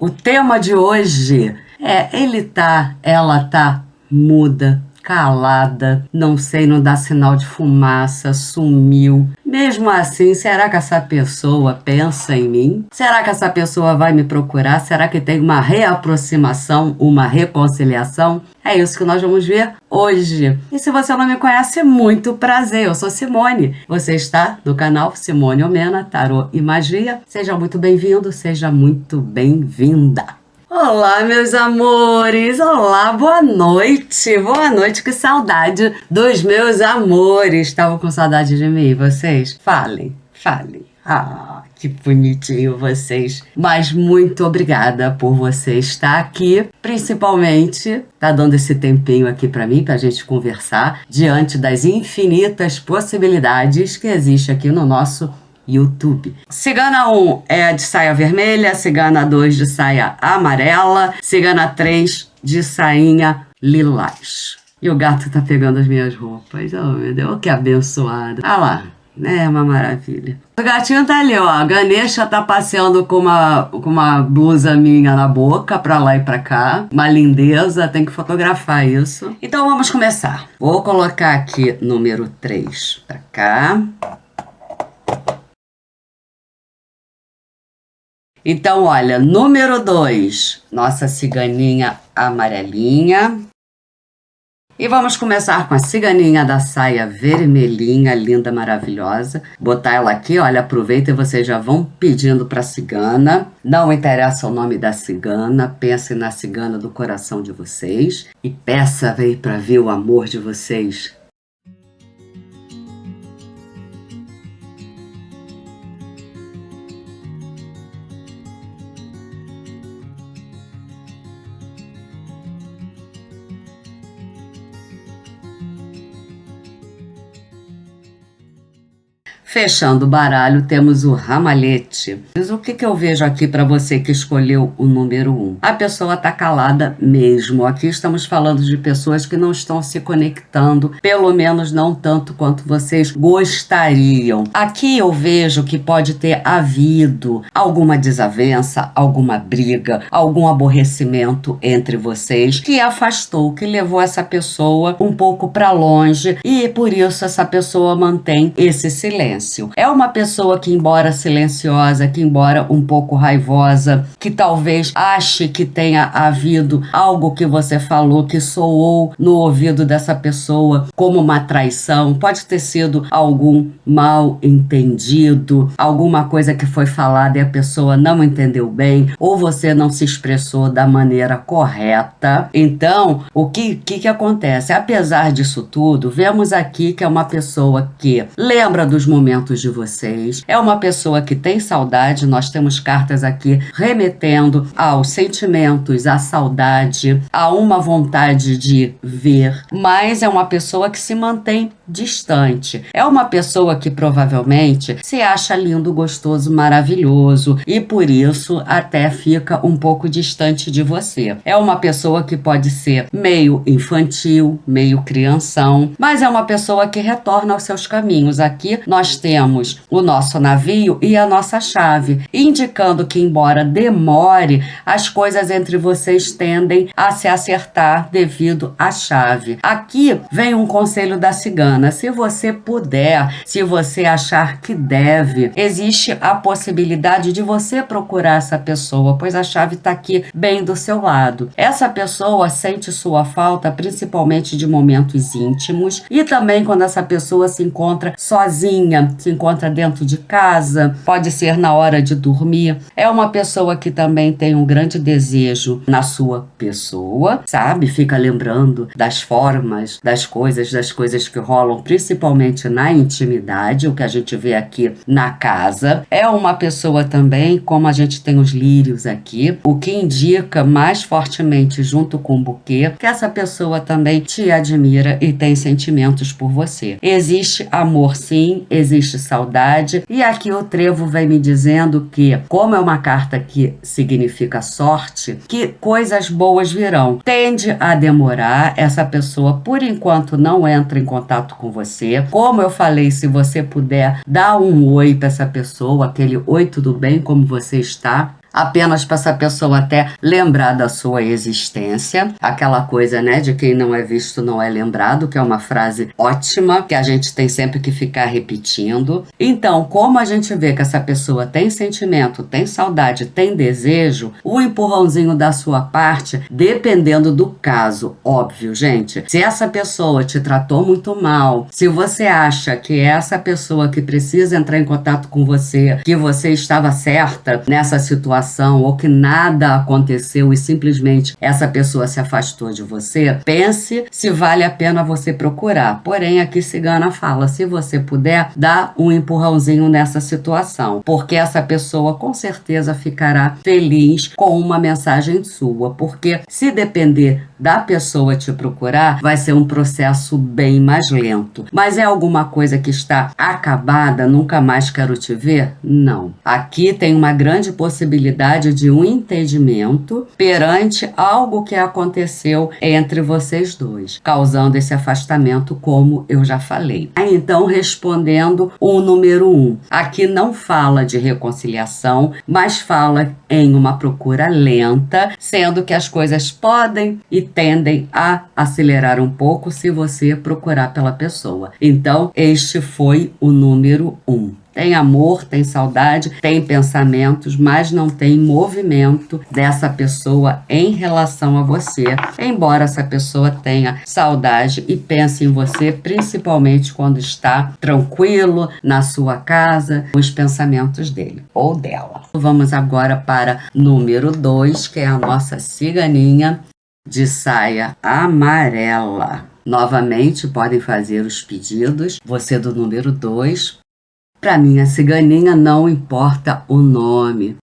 O tema de hoje é ele tá, ela tá muda, calada, não sei, não dá sinal de fumaça, sumiu. Mesmo assim, será que essa pessoa pensa em mim? Será que essa pessoa vai me procurar? Será que tem uma reaproximação, uma reconciliação? É isso que nós vamos ver hoje. E se você não me conhece, muito prazer. Eu sou Simone. Você está no canal Simone Omena, Tarô e Magia. Seja muito bem-vindo, seja muito bem-vinda. Olá, meus amores! Olá, boa noite! Boa noite, que saudade dos meus amores! Estavam com saudade de mim, vocês? Falem. Ah, que bonitinho vocês! Mas muito obrigada por você estar aqui, principalmente tá dando esse tempinho aqui pra mim, pra gente conversar, diante das infinitas possibilidades que existe aqui no nosso YouTube. Cigana 1 é a de saia vermelha, cigana 2 de saia amarela, cigana 3 de sainha lilás. E o gato tá pegando as minhas roupas. Oh, meu Deus, que abençoado. Ah lá, é uma maravilha. O gatinho tá ali, ó. A Ganesha tá passeando com uma blusa minha na boca, pra lá e pra cá. Uma lindeza, tem que fotografar isso. Então vamos começar. Vou colocar aqui número 3 pra cá. Então, olha, número 2, nossa ciganinha amarelinha. E vamos começar com a ciganinha da saia vermelhinha, linda, maravilhosa. Botar ela aqui, olha, aproveita e vocês já vão pedindo para a cigana. Não interessa o nome da cigana, pense na cigana do coração de vocês. E peça aí para ver o amor de vocês. Fechando o baralho, temos o ramalhete. Mas o que eu vejo aqui para você que escolheu o número 1? A pessoa está calada mesmo. Aqui estamos falando de pessoas que não estão se conectando, pelo menos não tanto quanto vocês gostariam. Aqui eu vejo que pode ter havido alguma desavença, alguma briga, algum aborrecimento entre vocês que afastou, que levou essa pessoa um pouco para longe e por isso essa pessoa mantém esse silêncio. É uma pessoa que, embora silenciosa, que embora um pouco raivosa, que talvez ache que tenha havido algo que você falou que soou no ouvido dessa pessoa como uma traição, pode ter sido algum mal entendido, alguma coisa que foi falada e a pessoa não entendeu bem, ou você não se expressou da maneira correta. Então, o que acontece? Apesar disso tudo, vemos aqui que é uma pessoa que lembra dos momentos de vocês, é uma pessoa que tem saudade, nós temos cartas aqui remetendo aos sentimentos, à saudade, a uma vontade de ver, mas é uma pessoa que se mantém distante. É uma pessoa que provavelmente se acha lindo, gostoso, maravilhoso e por isso até fica um pouco distante de você. É uma pessoa que pode ser meio infantil, meio crianção, mas é uma pessoa que retorna aos seus caminhos. Aqui nós temos o nosso navio e a nossa chave, indicando que, embora demore, as coisas entre vocês tendem a se acertar devido à chave. Aqui vem um conselho da cigana. Se você puder, se você achar que deve, existe a possibilidade de você procurar essa pessoa, pois a chave está aqui bem do seu lado. Essa pessoa sente sua falta principalmente de momentos íntimos e também quando essa pessoa se encontra sozinha, se encontra dentro de casa, pode ser na hora de dormir. É uma pessoa que também tem um grande desejo na sua pessoa, sabe? Fica lembrando das formas, das coisas que rolam, principalmente na intimidade, o que a gente vê aqui na casa. É uma pessoa também, como a gente tem os lírios aqui, o que indica mais fortemente junto com o buquê, que essa pessoa também te admira e tem sentimentos por você. Existe amor sim, existe saudade, e aqui o trevo vem me dizendo que, como é uma carta que significa sorte, que coisas boas virão. Tende a demorar, essa pessoa por enquanto não entra em contato com você. Como eu falei, se você puder dar um oi para essa pessoa, aquele oi, tudo bem, como você está? apenas para essa pessoa até lembrar da sua existência, aquela coisa, né, de quem não é visto não é lembrado, que é uma frase ótima, que a gente tem sempre que ficar repetindo. Então, como a gente vê que essa pessoa tem sentimento, tem saudade, tem desejo, o empurrãozinho da sua parte, dependendo do caso, óbvio, gente, se essa pessoa te tratou muito mal, se você acha que é essa pessoa que precisa entrar em contato com você, que você estava certa nessa situação ou que nada aconteceu e simplesmente essa pessoa se afastou de você, pense se vale a pena você procurar. Porém, aqui Cigana fala, se você puder, dá um empurrãozinho nessa situação, porque essa pessoa com certeza ficará feliz com uma mensagem sua, porque se depender da pessoa te procurar, vai ser um processo bem mais lento. Mas é alguma coisa que está acabada, nunca mais quero te ver? Não. Aqui tem uma grande possibilidade de um entendimento perante algo que aconteceu entre vocês dois, causando esse afastamento, como eu já falei. Então, respondendo o número 1, aqui não fala de reconciliação, mas fala em uma procura lenta, sendo que as coisas podem e tendem a acelerar um pouco se você procurar pela pessoa. Então, este foi o número 1. Tem amor, tem saudade, tem pensamentos, mas não tem movimento dessa pessoa em relação a você, embora essa pessoa tenha saudade e pense em você, principalmente quando está tranquilo na sua casa, os pensamentos dele ou dela. Vamos agora para número 2, que é a nossa ciganinha de saia amarela. Novamente, podem fazer os pedidos. Você do número 2. Para mim, a ciganinha não importa o nome.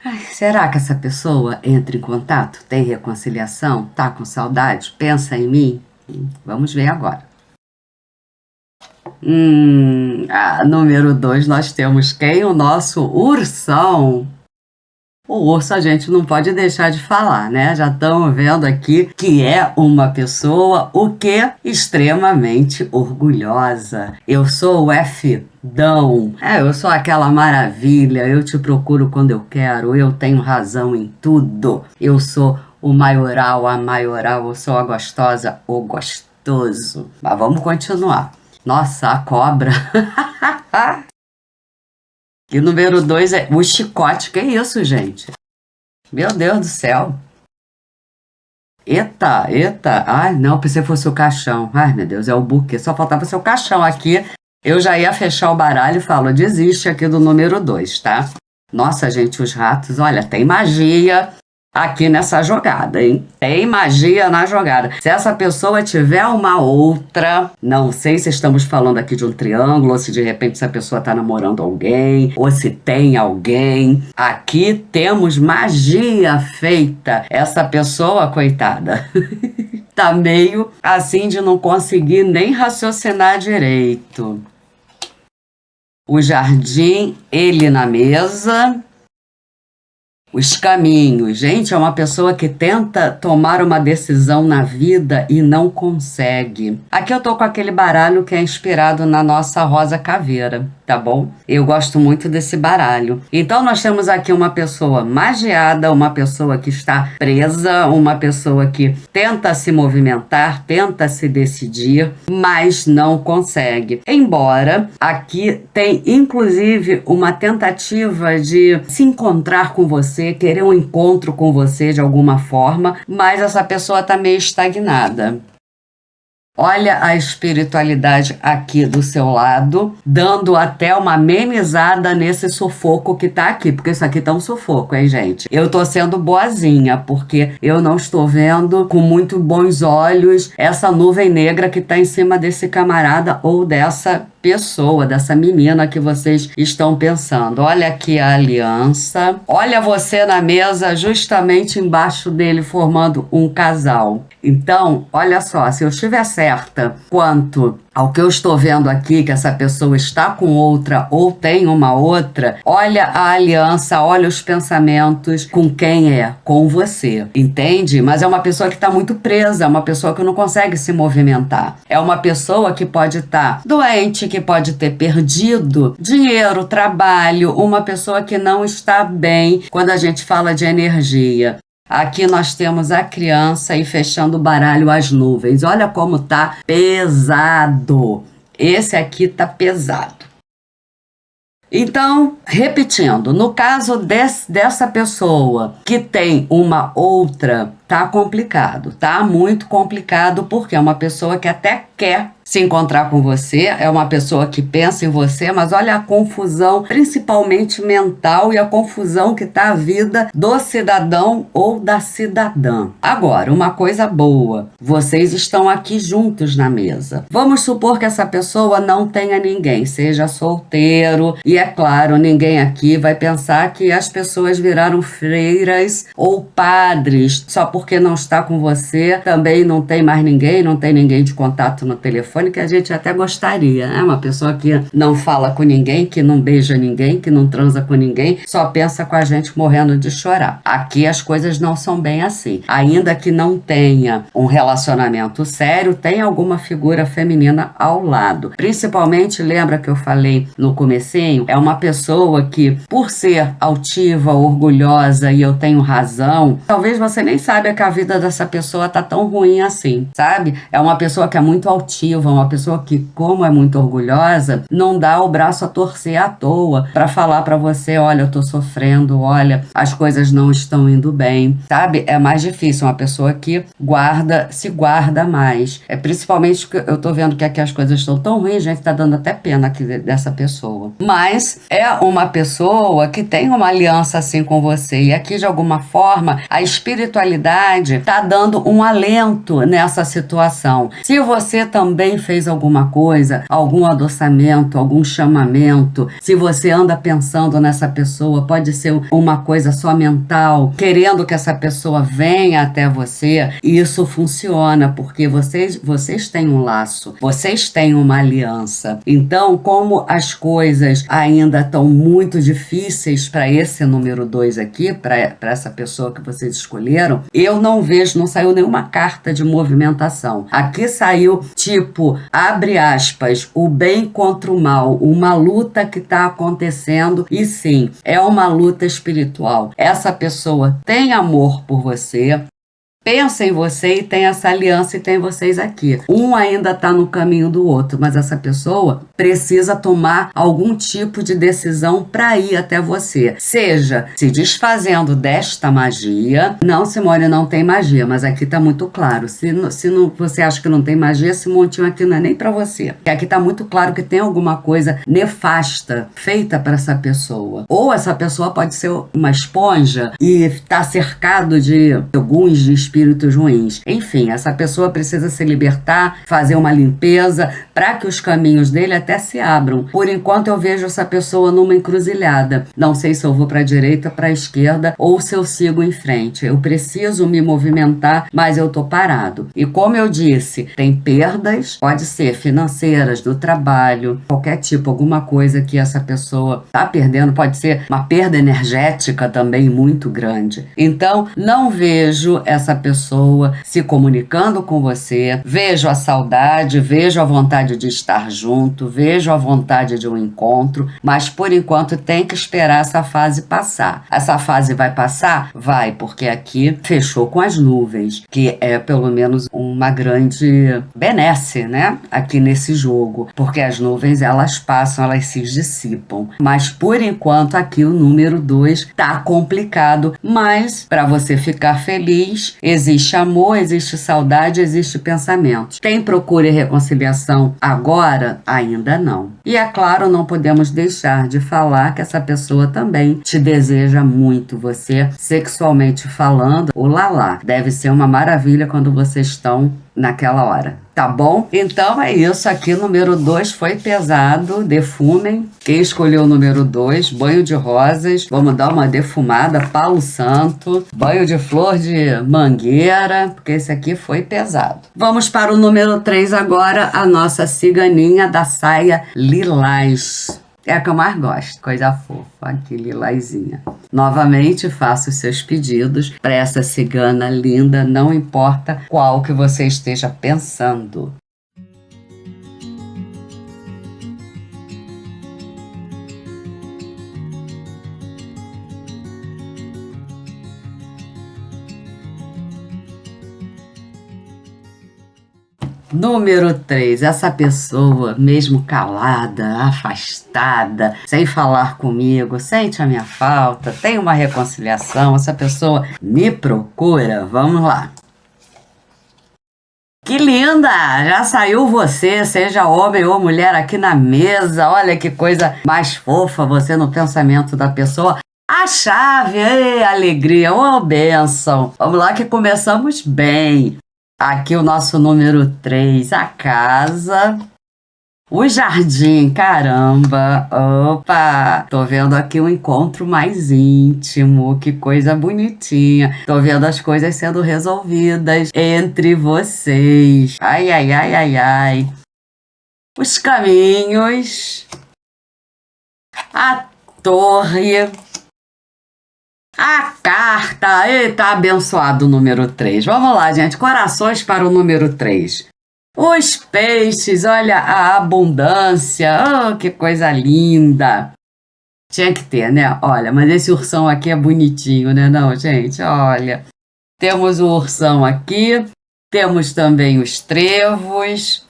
Ai, será que essa pessoa entra em contato? Tem reconciliação? Tá com saudade? Pensa em mim? Vamos ver agora. Número 2, nós temos quem? O nosso ursão. O urso a gente não pode deixar de falar, né? Já estamos vendo aqui que é uma pessoa, o quê? Extremamente orgulhosa. Eu sou o F-dão. Eu sou aquela maravilha, eu te procuro quando eu quero, eu tenho razão em tudo. Eu sou o maioral, a maioral, eu sou a gostosa, o gostoso. Mas vamos continuar. Nossa, a cobra. E número 2 é o chicote. Que isso, gente? Meu Deus do céu. Eita. Ai, não, pensei que fosse o caixão. Ai, meu Deus, é o buquê. Só faltava ser o caixão aqui. Eu já ia fechar o baralho e falo, desiste aqui do número 2, tá? Nossa, gente, os ratos, olha, tem magia aqui nessa jogada, hein? Tem magia na jogada. Se essa pessoa tiver uma outra, não sei se estamos falando aqui de um triângulo, ou se de repente essa pessoa tá namorando alguém, ou se tem alguém. Aqui temos magia feita. Essa pessoa, coitada, tá meio assim de não conseguir nem raciocinar direito. O jardim, ele na mesa. Os caminhos. Gente, é uma pessoa que tenta tomar uma decisão na vida e não consegue. Aqui eu tô com aquele baralho que é inspirado na nossa rosa caveira, tá bom? Eu gosto muito desse baralho. Então nós temos aqui uma pessoa magiada, uma pessoa que está presa, uma pessoa que tenta se movimentar, tenta se decidir, mas não consegue. Embora aqui tem inclusive uma tentativa de se encontrar com você, querer um encontro com você de alguma forma, mas essa pessoa está meio estagnada. Olha a espiritualidade aqui do seu lado, dando até uma amenizada nesse sufoco que tá aqui, porque isso aqui tá um sufoco, hein, gente? Eu tô sendo boazinha, porque eu não estou vendo com muito bons olhos essa nuvem negra que tá em cima desse camarada ou dessa pessoa, dessa menina que vocês estão pensando. Olha aqui a aliança. Olha você na mesa, justamente embaixo dele, formando um casal. Então, olha só, se eu estiver certa, certa quanto ao que eu estou vendo aqui, que essa pessoa está com outra ou tem uma outra, olha a aliança, olha os pensamentos com quem é, com você, entende? Mas é uma pessoa que está muito presa, é uma pessoa que não consegue se movimentar, é uma pessoa que pode estar doente, que pode ter perdido dinheiro, trabalho, uma pessoa que não está bem quando a gente fala de energia. Aqui nós temos a criança e fechando o baralho as nuvens. Olha como tá pesado. Esse aqui tá pesado. Então, repetindo, no caso dessa pessoa que tem uma outra, tá complicado, tá muito complicado, porque é uma pessoa que até quer se encontrar com você, é uma pessoa que pensa em você, mas olha a confusão, principalmente mental, e a confusão que tá a vida do cidadão ou da cidadã. Agora, uma coisa boa, vocês estão aqui juntos na mesa. Vamos supor que essa pessoa não tenha ninguém, seja solteiro, e é claro, ninguém aqui vai pensar que as pessoas viraram freiras ou padres, só porque não está com você, também não tem mais ninguém, não tem ninguém de contato no telefone, que a gente até gostaria, né? Uma pessoa que não fala com ninguém, que não beija ninguém, que não transa com ninguém, só pensa com a gente morrendo de chorar. Aqui as coisas não são bem assim. Ainda que não tenha um relacionamento sério, tem alguma figura feminina ao lado. Principalmente, lembra que eu falei no comecinho? É uma pessoa que, por ser altiva, orgulhosa, e eu tenho razão, talvez você nem saiba que a vida dessa pessoa tá tão ruim assim, sabe? É uma pessoa que é muito altiva, uma pessoa que, como é muito orgulhosa, não dá o braço a torcer à toa para falar para você, olha, eu tô sofrendo, olha, as coisas não estão indo bem, sabe? É mais difícil, uma pessoa que se guarda mais. É principalmente que eu tô vendo que aqui as coisas estão tão ruins, gente, tá dando até pena aqui dessa pessoa. Mas é uma pessoa que tem uma aliança assim com você, e aqui de alguma forma a espiritualidade tá dando um alento nessa situação. Se você também fez alguma coisa, algum adoçamento, algum chamamento, se você anda pensando nessa pessoa, pode ser uma coisa só mental, querendo que essa pessoa venha até você, e isso funciona, porque vocês têm um laço, vocês têm uma aliança. Então, como as coisas ainda estão muito difíceis para esse número 2 aqui, para essa pessoa que vocês escolheram, eu não vejo, não saiu nenhuma carta de movimentação. Aqui saiu tipo, abre aspas, o bem contra o mal, uma luta que está acontecendo, e sim, é uma luta espiritual. Essa pessoa tem amor por você, pensa em você e tem essa aliança e tem vocês aqui. Um ainda está no caminho do outro, mas essa pessoa precisa tomar algum tipo de decisão para ir até você. Seja se desfazendo desta magia. Não, Simone, não tem magia, mas aqui está muito claro. Se não, você acha que não tem magia, esse montinho aqui não é nem para você. Porque aqui está muito claro que tem alguma coisa nefasta feita para essa pessoa. Ou essa pessoa pode ser uma esponja e está cercado de alguns espíritos ruins. Enfim, essa pessoa precisa se libertar, fazer uma limpeza para que os caminhos dele até se abram. Por enquanto eu vejo essa pessoa numa encruzilhada. Não sei se eu vou para a direita, para a esquerda ou se eu sigo em frente. Eu preciso me movimentar, mas eu tô parado. E como eu disse, tem perdas, pode ser financeiras, do trabalho, qualquer tipo, alguma coisa que essa pessoa tá perdendo, pode ser uma perda energética também muito grande. Então, não vejo essa pessoa se comunicando com você, vejo a saudade, vejo a vontade de estar junto, vejo a vontade de um encontro, mas por enquanto tem que esperar essa fase passar. Essa fase vai passar? Vai, porque aqui fechou com as nuvens, que é pelo menos uma grande benesse, né? Aqui nesse jogo, porque as nuvens elas passam, elas se dissipam. Mas por enquanto aqui o número 2 tá complicado, mas para você ficar feliz, existe amor, existe saudade, existe pensamento. Tem procura e reconciliação agora? Ainda não. E é claro, não podemos deixar de falar que essa pessoa também te deseja muito, você sexualmente falando, o lalá. Deve ser uma maravilha quando vocês estão naquela hora. Tá bom? Então é isso. Aqui, número 2 foi pesado. Defumem. Quem escolheu o número 2, banho de rosas. Vamos dar uma defumada. Palo Santo. Banho de flor de mangueira. Porque esse aqui foi pesado. Vamos para o número 3 agora. A nossa ciganinha da saia lilás. É a que eu mais gosto. Coisa fofa. Aqui, lilazinha. Novamente, faça os seus pedidos para essa cigana linda, não importa qual que você esteja pensando. Número 3, essa pessoa, mesmo calada, afastada, sem falar comigo, sente a minha falta, tem uma reconciliação, essa pessoa me procura, vamos lá. Que linda! Já saiu você, seja homem ou mulher aqui na mesa, olha que coisa mais fofa você no pensamento da pessoa. A chave, ei, alegria, ô bênção, vamos lá que começamos bem. Aqui o nosso número 3, a casa, o jardim, caramba, opa, tô vendo aqui um encontro mais íntimo, que coisa bonitinha, tô vendo as coisas sendo resolvidas entre vocês, ai, ai, ai, ai, ai, os caminhos, a torre, a carta, eita, abençoado o número 3. Vamos lá, gente, corações para o número 3. Os peixes, olha a abundância, oh, que coisa linda. Tinha que ter, né? Olha, mas esse ursão aqui é bonitinho, né? Não, gente, olha. Temos o ursão aqui, temos também os trevos,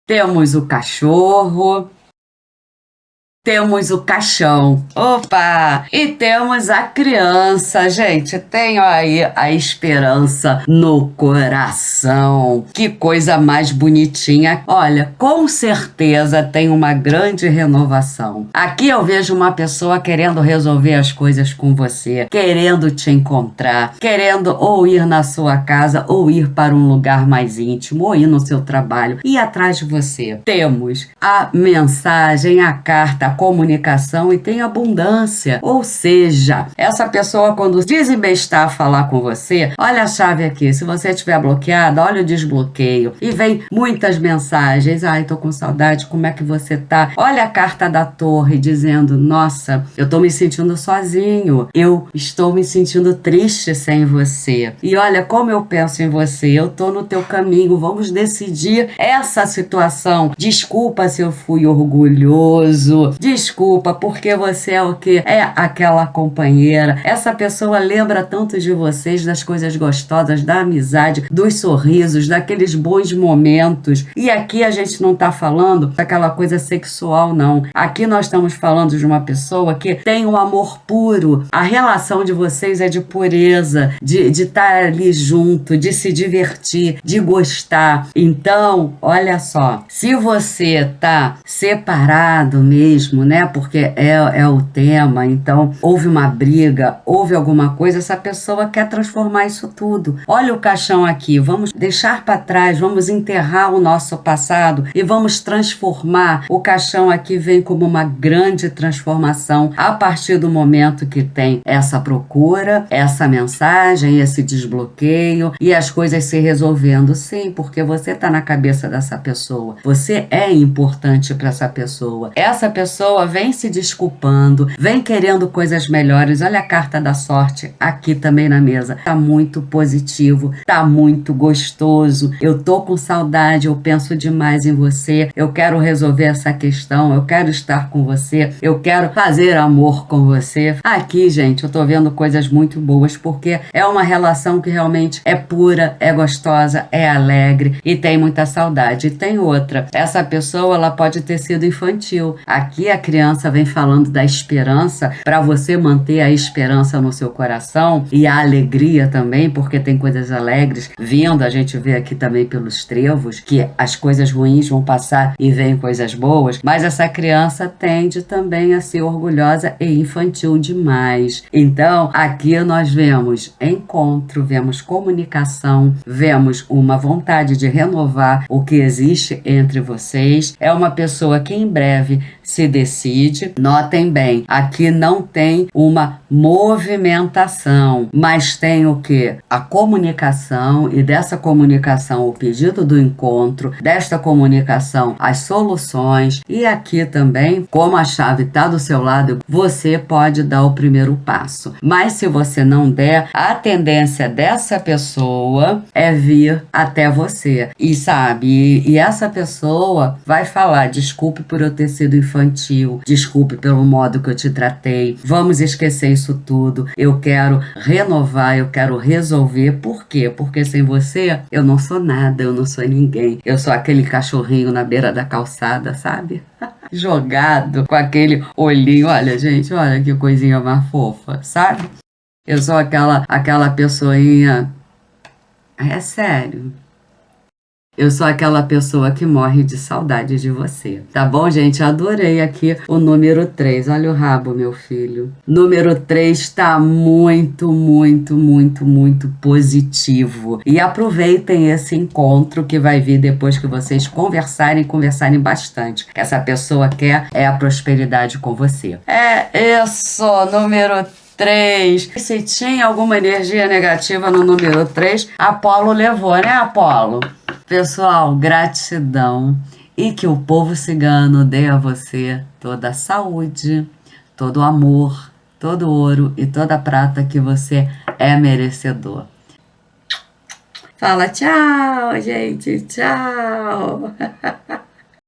temos o cachorro. Temos o caixão, opa, e temos a criança, gente, tenho aí a esperança no coração, que coisa mais bonitinha, olha, com certeza tem uma grande renovação. Aqui eu vejo uma pessoa querendo resolver as coisas com você, querendo te encontrar, querendo ou ir na sua casa, ou ir para um lugar mais íntimo, ou ir no seu trabalho, ir atrás de você. Temos a mensagem, a carta, comunicação e tem abundância. Ou seja, essa pessoa quando desembestar a falar com você, olha a chave aqui, se você estiver bloqueada, olha o desbloqueio e vem muitas mensagens, ai, tô com saudade, como é que você tá? Olha a carta da torre dizendo, nossa, eu tô me sentindo sozinho, eu estou me sentindo triste sem você. E olha como eu penso em você, eu tô no teu caminho, vamos decidir essa situação. Desculpa se eu fui orgulhoso, desculpa, porque você é o que? É aquela companheira. Essa pessoa lembra tanto de vocês, das coisas gostosas, da amizade, dos sorrisos, daqueles bons momentos. E aqui a gente não tá falando daquela coisa sexual, não. Aqui nós estamos falando de uma pessoa que tem um amor puro. A relação de vocês é de pureza, de estar ali junto, de se divertir, de gostar. Então, olha só, se você tá separado mesmo, né? Porque é o tema, então houve uma briga, houve alguma coisa, essa pessoa quer transformar isso tudo. Olha o caixão aqui, vamos deixar para trás, vamos enterrar o nosso passado e vamos transformar. O caixão aqui vem como uma grande transformação a partir do momento que tem essa procura, essa mensagem, esse desbloqueio e as coisas se resolvendo. Sim, porque você está na cabeça dessa pessoa, você é importante para essa pessoa. Essa pessoa vem se desculpando, vem querendo coisas melhores. Olha a carta da sorte aqui também na mesa. Tá muito positivo, tá muito gostoso. Eu tô com saudade, eu penso demais em você. Eu quero resolver essa questão, eu quero estar com você, eu quero fazer amor com você. Aqui, gente, eu tô vendo coisas muito boas porque é uma relação que realmente é pura, é gostosa, é alegre e tem muita saudade. E tem outra, essa pessoa ela pode ter sido infantil. Aqui E a criança vem falando da esperança, para você manter a esperança no seu coração e a alegria também, porque tem coisas alegres vindo, a gente vê aqui também pelos trevos, que as coisas ruins vão passar e vêm coisas boas, mas essa criança tende também a ser orgulhosa e infantil demais. Então, aqui nós vemos encontro, vemos comunicação, vemos uma vontade de renovar o que existe entre vocês. É uma pessoa que em breve se decide. Notem bem, aqui não tem uma movimentação, mas tem o que? A comunicação, e dessa comunicação o pedido do encontro, desta comunicação as soluções, e aqui também, como a chave está do seu lado, você pode dar o primeiro passo. Mas se você não der, a tendência dessa pessoa é vir até você. E sabe, e essa pessoa vai falar: desculpe por eu ter sido infantil, desculpe pelo modo que eu te tratei, vamos esquecer isso tudo, eu quero renovar, eu quero resolver. Por quê? Porque sem você eu não sou nada, eu não sou ninguém, eu sou aquele cachorrinho na beira da calçada, sabe? Jogado, com aquele olhinho, olha gente, olha que coisinha mais fofa, sabe? Eu sou aquela pessoinha, é sério. Eu sou aquela pessoa que morre de saudade de você. Tá bom, gente? Adorei aqui o número 3. Olha o rabo, meu filho. Número 3 tá muito, muito, muito, muito positivo. E aproveitem esse encontro que vai vir depois que vocês conversarem bastante. Que essa pessoa quer é a prosperidade com você. É isso, número 3. Se tinha alguma energia negativa no número 3, Apolo levou, né, Apolo? Pessoal, gratidão, e que o povo cigano dê a você toda a saúde, todo o amor, todo o ouro e toda a prata que você é merecedor. Fala tchau, gente, tchau.